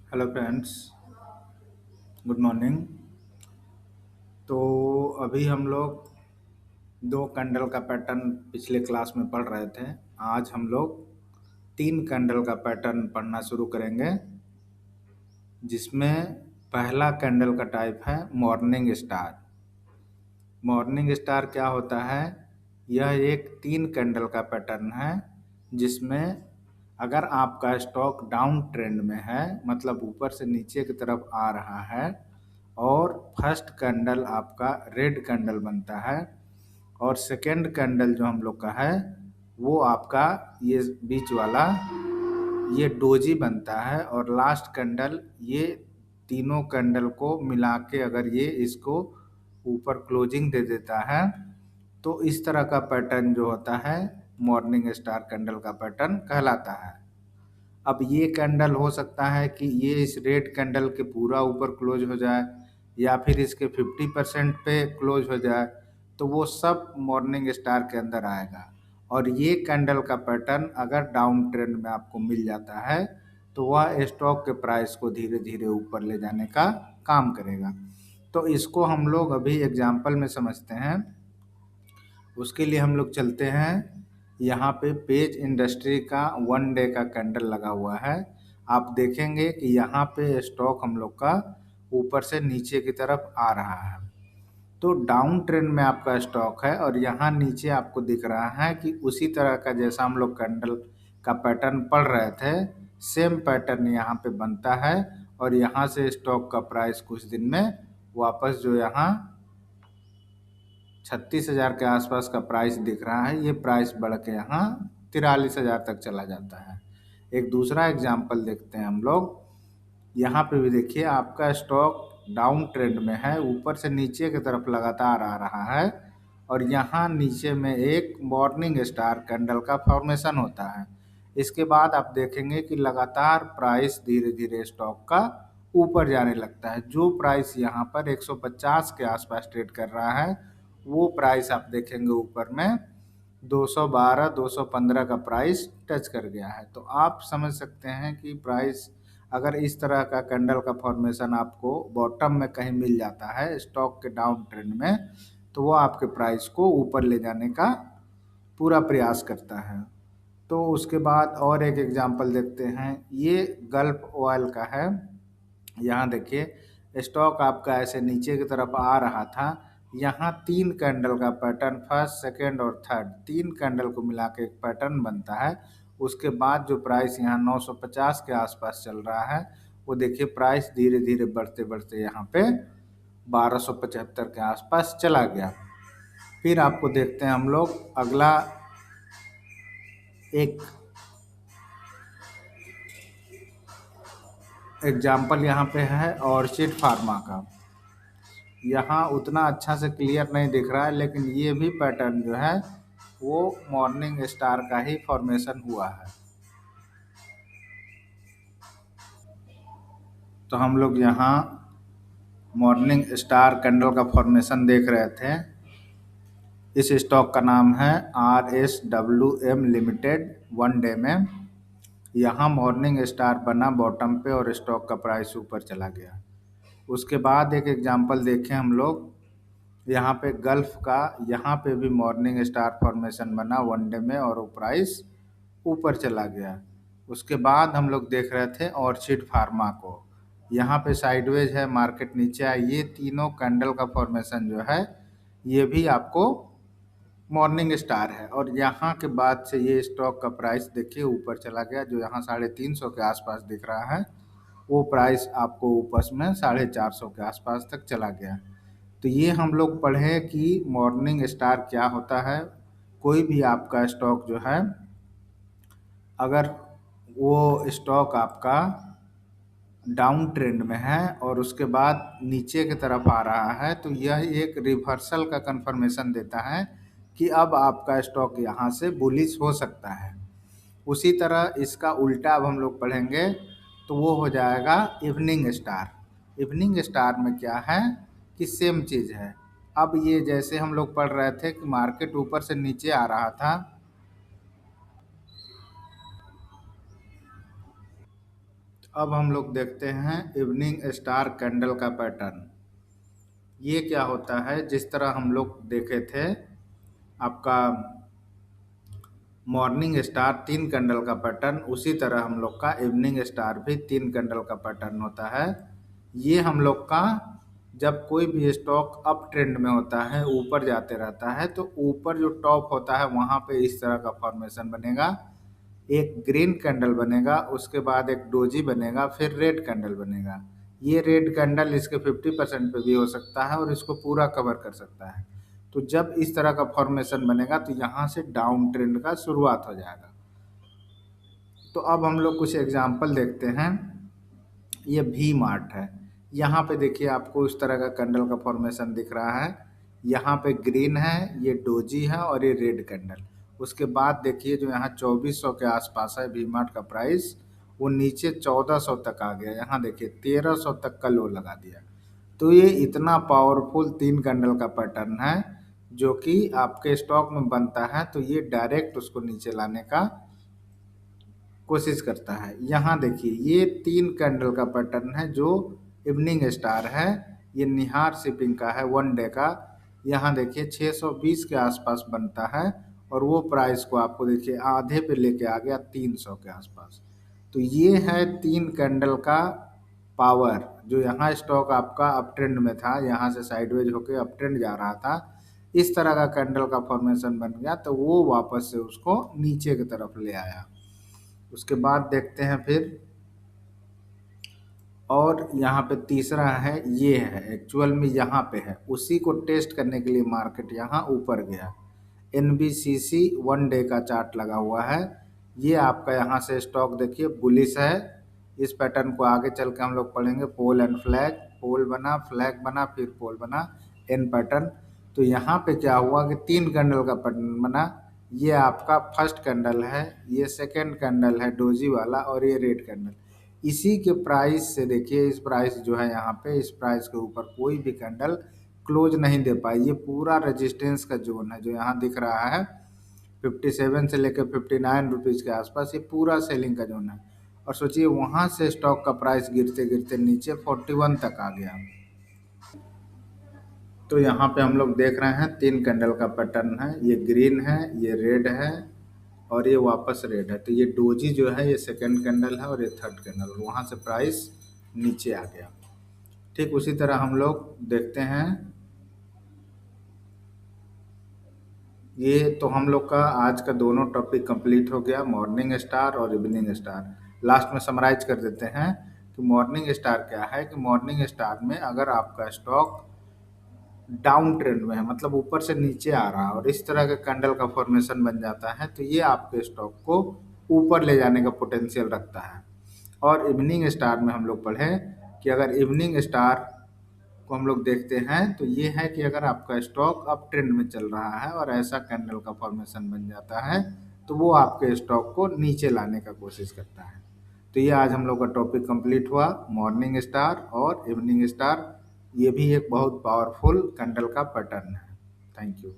Hello friends, good morning. तो अभी हम लोग दो कैंडल का पैटर्न पिछले क्लास में पढ़ रहे थे। आज हम लोग तीन कैंडल का पैटर्न पढ़ना शुरू करेंगे, जिसमें पहला कैंडल का टाइप है मॉर्निंग स्टार। मॉर्निंग स्टार क्या होता है? यह एक तीन कैंडल का पैटर्न है, जिसमें अगर आपका स्टॉक डाउन ट्रेंड में है, मतलब ऊपर से नीचे की तरफ आ रहा है, और फर्स्ट कैंडल आपका रेड कैंडल बनता है, और सेकेंड कैंडल जो हम लोग का है वो आपका ये बीच वाला ये डोजी बनता है, और लास्ट कैंडल ये तीनों कैंडल को मिला के अगर ये इसको ऊपर क्लोजिंग दे देता है, तो इस तरह का पैटर्न जो होता है मॉर्निंग स्टार कैंडल का पैटर्न कहलाता है। अब ये कैंडल हो सकता है कि ये इस रेड कैंडल के पूरा ऊपर क्लोज हो जाए, या फिर इसके 50% पे क्लोज हो जाए, तो वो सब मॉर्निंग स्टार के अंदर आएगा। और ये कैंडल का पैटर्न अगर डाउन ट्रेंड में आपको मिल जाता है, तो वह स्टॉक के प्राइस को धीरे धीरे ऊपर ले जाने का काम करेगा। तो इसको हम लोग अभी एग्जाम्पल में समझते हैं। उसके लिए हम लोग चलते हैं, यहाँ पे पेज इंडस्ट्री का 1 डे का कैंडल लगा हुआ है। आप देखेंगे कि यहाँ पे स्टॉक हम लोग का ऊपर से नीचे की तरफ आ रहा है, तो डाउन ट्रेंड में आपका स्टॉक है, और यहाँ नीचे आपको दिख रहा है कि उसी तरह का जैसा हम लोग कैंडल का पैटर्न पढ़ रहे थे, सेम पैटर्न यहाँ पे बनता है, और यहाँ से स्टॉक का प्राइस कुछ दिन में वापस जो यहाँ 36,000 के आसपास का प्राइस दिख रहा है, ये प्राइस बढ़ के यहाँ 43,000 तक चला जाता है। एक दूसरा एग्जाम्पल देखते हैं हम लोग। यहाँ पे भी देखिए आपका स्टॉक डाउन ट्रेंड में है, ऊपर से नीचे की तरफ लगातार आ रहा है, और यहाँ नीचे में एक मॉर्निंग स्टार कैंडल का फॉर्मेशन होता है। इसके बाद आप देखेंगे कि लगातार प्राइस धीरे धीरे स्टॉक का ऊपर जाने लगता है। जो प्राइस यहाँ पर 150 के आसपास ट्रेड कर रहा है, वो प्राइस आप देखेंगे ऊपर में 212 215 का प्राइस टच कर गया है। तो आप समझ सकते हैं कि प्राइस अगर इस तरह का कैंडल का फॉर्मेशन आपको बॉटम में कहीं मिल जाता है स्टॉक के डाउन ट्रेंड में, तो वो आपके प्राइस को ऊपर ले जाने का पूरा प्रयास करता है। तो उसके बाद और एक एग्जांपल देखते हैं, ये गल्फ ऑयल का है। यहाँ देखिए स्टॉक आपका ऐसे नीचे की तरफ आ रहा था, यहाँ तीन कैंडल का पैटर्न, फर्स्ट सेकेंड और थर्ड, तीन कैंडल को मिला के एक पैटर्न बनता है। उसके बाद जो प्राइस यहाँ 950 के आसपास चल रहा है, वो देखिए प्राइस धीरे धीरे बढ़ते बढ़ते यहाँ पे 1275 के आसपास चला गया। फिर आपको देखते हैं हम लोग अगला एक एग्जाम्पल यहाँ पे है ऑर्चिड फार्मा का। यहाँ उतना अच्छा से क्लियर नहीं दिख रहा है, लेकिन ये भी पैटर्न जो है वो मॉर्निंग स्टार का ही फॉर्मेशन हुआ है। तो हम लोग यहाँ मॉर्निंग स्टार कैंडल का फॉर्मेशन देख रहे थे। इस स्टॉक का नाम है RSWM लिमिटेड। 1 डे में यहाँ मॉर्निंग स्टार बना बॉटम पे, और स्टॉक का प्राइस ऊपर चला गया। उसके बाद एक एग्जांपल देखें हम लोग, यहाँ पे गल्फ का, यहाँ पे भी मॉर्निंग स्टार फॉर्मेशन बना 1 डे में, और वो प्राइस ऊपर चला गया। उसके बाद हम लोग देख रहे थे ऑर्चिड फार्मा को। यहाँ पे साइडवेज है, मार्केट नीचे आई। ये तीनों कैंडल का फॉर्मेशन जो है ये भी आपको मॉर्निंग स्टार है, और यहाँ के बाद से ये स्टॉक का प्राइस देखिए ऊपर चला गया। जो यहाँ 350 के आसपास दिख रहा है, वो प्राइस आपको ऊपर में 450 के आसपास तक चला गया। तो ये हम लोग पढ़े कि मॉर्निंग स्टार क्या होता है। कोई भी आपका स्टॉक जो है, अगर वो स्टॉक आपका डाउन ट्रेंड में है और उसके बाद नीचे की तरफ आ रहा है, तो यह एक रिवर्सल का कंफर्मेशन देता है कि अब आपका स्टॉक यहाँ से बुलिश हो सकता है। उसी तरह इसका उल्टा अब हम लोग पढ़ेंगे, तो वो हो जाएगा इवनिंग स्टार। इवनिंग स्टार में क्या है कि सेम चीज़ है। अब ये जैसे हम लोग पढ़ रहे थे कि मार्केट ऊपर से नीचे आ रहा था, अब हम लोग देखते हैं इवनिंग स्टार कैंडल का पैटर्न। ये क्या होता है, जिस तरह हम लोग देखे थे आपका मॉर्निंग स्टार 3 कैंडल का पैटर्न, उसी तरह हम लोग का इवनिंग स्टार भी 3 कैंडल का पैटर्न होता है। ये हम लोग का जब कोई भी स्टॉक अप ट्रेंड में होता है, ऊपर जाते रहता है, तो ऊपर जो टॉप होता है वहाँ पे इस तरह का फॉर्मेशन बनेगा। एक ग्रीन कैंडल बनेगा, उसके बाद एक डोजी बनेगा, फिर रेड कैंडल बनेगा। ये रेड कैंडल इसके 50% पे भी हो सकता है और इसको पूरा कवर कर सकता है। तो जब इस तरह का फॉर्मेशन बनेगा तो यहाँ से डाउन ट्रेंड का शुरुआत हो जाएगा। तो अब हम लोग कुछ एग्जाम्पल देखते हैं। ये भी मार्ट है। यहाँ पे देखिए आपको इस तरह का कैंडल का फॉर्मेशन दिख रहा है। यहाँ पे ग्रीन है, ये डोजी है और ये रेड कैंडल। उसके बाद देखिए जो यहाँ 2400 के आसपास है भी मार्ट का प्राइस, वो नीचे 1400 तक आ गया। यहाँ देखिए 1300 तक का लो लगा दिया। तो ये इतना पावरफुल 3 कैंडल का पैटर्न है जो कि आपके स्टॉक में बनता है, तो ये डायरेक्ट उसको नीचे लाने का कोशिश करता है। यहाँ देखिए ये 3 कैंडल का पैटर्न है जो इवनिंग स्टार है। ये निहार शिपिंग का है, 1 डे का। यहाँ देखिए 620 के आसपास बनता है और वो प्राइस को आपको देखिए आधे पे लेके आ गया 300 के आसपास। तो ये है 3 कैंडल का पावर। जो यहाँ स्टॉक आपका अप ट्रेंड में था, यहाँ से साइडवेज होके अप ट्रेंड जा रहा था, इस तरह का कैंडल का फॉर्मेशन बन गया तो वो वापस से उसको नीचे की तरफ ले आया। उसके बाद देखते हैं फिर, और यहाँ पे तीसरा है, ये है एक्चुअल में यहाँ पे है, उसी को टेस्ट करने के लिए मार्केट यहाँ ऊपर गया। NBCC 1 डे का चार्ट लगा हुआ है। ये आपका यहाँ से स्टॉक देखिए बुलिश है। इस पैटर्न को आगे चल के हम लोग पढ़ेंगे। पोल एंड फ्लैग, पोल बना, फ्लैग बना, फिर पोल बना, एन पैटर्न। तो यहाँ पे क्या हुआ कि 3 कैंडल का पैटर्न बना। ये आपका फर्स्ट कैंडल है, ये सेकेंड कैंडल है डोजी वाला, और ये रेड कैंडल। इसी के प्राइस से देखिए, इस प्राइस जो है यहाँ पे, इस प्राइस के ऊपर कोई भी कैंडल क्लोज नहीं दे पाई। ये पूरा रेजिस्टेंस का जोन है जो यहाँ दिख रहा है, 57 से लेकर 59 रुपीज़ के आसपास, ये पूरा सेलिंग का जोन है। और सोचिए वहाँ से स्टॉक का प्राइस गिरते गिरते नीचे 41 तक आ गया। तो यहाँ पे हम लोग देख रहे हैं 3 कैंडल का पैटर्न है। ये ग्रीन है, ये रेड है और ये वापस रेड है। तो ये डोजी जो है ये सेकंड कैंडल है और ये थर्ड कैंडल, वहाँ से प्राइस नीचे आ गया। ठीक उसी तरह हम लोग देखते हैं, ये तो हम लोग का आज का दोनों टॉपिक कंप्लीट हो गया, मॉर्निंग स्टार और इवनिंग स्टार। लास्ट में समराइज कर देते हैं कि मॉर्निंग स्टार क्या है। कि मॉर्निंग स्टार में अगर आपका स्टॉक डाउन ट्रेंड में है, मतलब ऊपर से नीचे आ रहा है और इस तरह का कैंडल का फॉर्मेशन बन जाता है, तो ये आपके स्टॉक को ऊपर ले जाने का पोटेंशियल रखता है। और इवनिंग स्टार में हम लोग पढ़े कि अगर इवनिंग स्टार को हम लोग देखते हैं तो ये है कि अगर आपका स्टॉक अप ट्रेंड में चल रहा है और ऐसा कैंडल का फॉर्मेशन बन जाता है, तो वो आपके स्टॉक को नीचे लाने का कोशिश करता है। तो ये आज हम लोग का टॉपिक कंप्लीट हुआ, मॉर्निंग स्टार और इवनिंग स्टार। ये भी एक बहुत पावरफुल कैंडल का पैटर्न है। Thank you.